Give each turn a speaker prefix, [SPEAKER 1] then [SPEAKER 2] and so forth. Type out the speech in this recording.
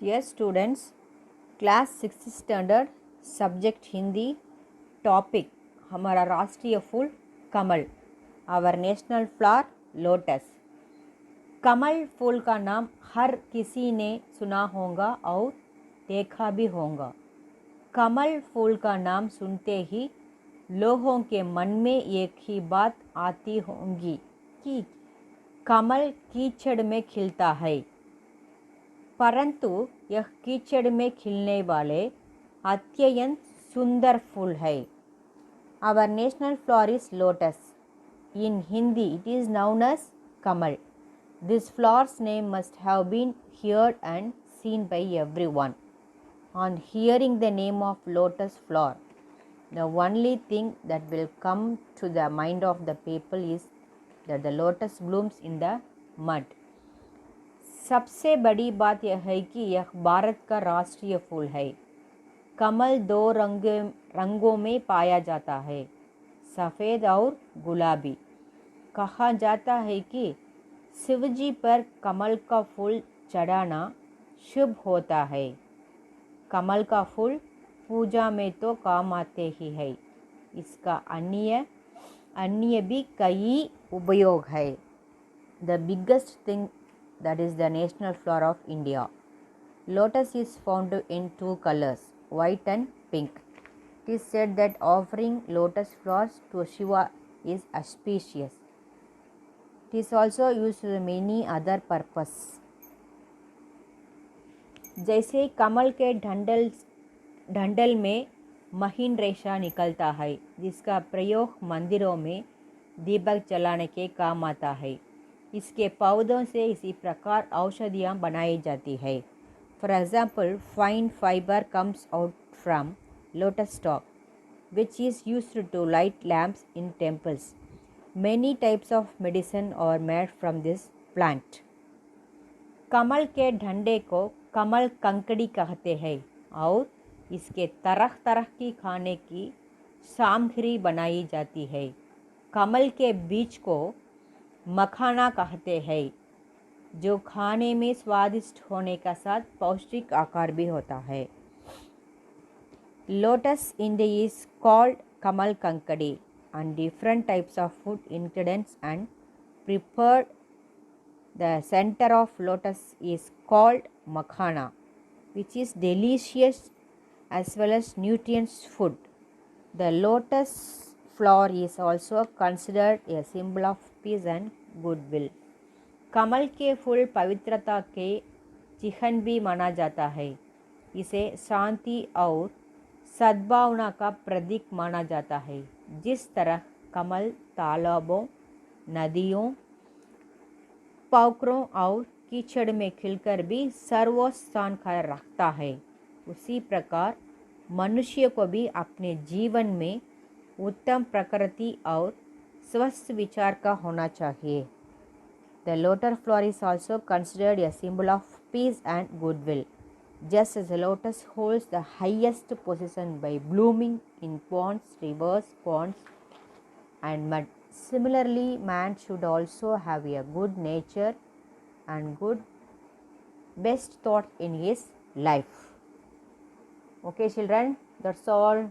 [SPEAKER 1] Yes, students, class 6th standard, subject Hindi, topic हमारा राष्ट्रीय फूल कमल, our national flower lotus. कमल फूल का नाम हर किसी ने सुना होगा और देखा भी होगा। कमल फूल का नाम सुनते ही लोगों के मन में एक ही बात आती होगी कि कमल कीचड़ में खिलता है, परंतु यह कीचड़ में खिलने वाले अत्यंत सुंदर फूल है। Our national flower is lotus. In Hindi, it is known as Kamal. This flower's name must have been heard and seen by everyone. On hearing the name of lotus flower, the only thing that will come to the mind of the people is that the lotus blooms in the mud. सबसे बड़ी बात यह है कि यह भारत का राष्ट्रीय फूल है। कमल दो रंगों में पाया जाता है, सफ़ेद और गुलाबी। कहा जाता है कि शिवजी पर कमल का फूल चढ़ाना शुभ होता है। कमल का फूल पूजा में तो काम आते ही है, इसका अन्य भी कई उपयोग है। The biggest thing that is the national flower of India. Lotus is found in two colors, white and pink. It is said that offering lotus flowers to Shiva is auspicious. It is also used for many other purposes. जैसे कमल के डंडल में महीन रेशा निकलता है, जिसका प्रयोग मंदिरों में दीपक जलाने के काम आता है। इसके पौधों से इसी प्रकार औषधियाँ बनाई जाती है। For example, fine fibre comes out from lotus stalk which is used to light lamps in temples. Many types of medicine are made from this plant. कमल के डंडे को कमल कंकड़ी कहते हैं और इसके तरह तरह की खाने की सामग्री बनाई जाती है। कमल के बीज को मखाना कहते हैं, जो खाने में स्वादिष्ट होने का साथ पौष्टिक आकार भी होता है। Lotus India is called kamal kakdi and different types of food ingredients and prepared. The center of lotus is called makhana, which is delicious as well as nutritious food. The lotus flower is also considered a symbol of peace and goodwill. कमल के फूल पवित्रता के चिन्ह भी माना जाता है। इसे शांति और सद्भावना का प्रतीक माना जाता है। जिस तरह कमल तालाबों, नदियों, पोखरों और कीचड़ में खिलकर भी सर्वोच्च स्थान रखता है, उसी प्रकार मनुष्य को भी अपने जीवन में उत्तम प्रकृति और स्वस्थ विचार का होना चाहिए। The lotus flower is also considered a symbol of peace and goodwill, just as the lotus holds the highest position by blooming in ponds, rivers, ponds, and mud. Similarly, man should also have a good nature and good best thought in his life. Okay, children, that's all.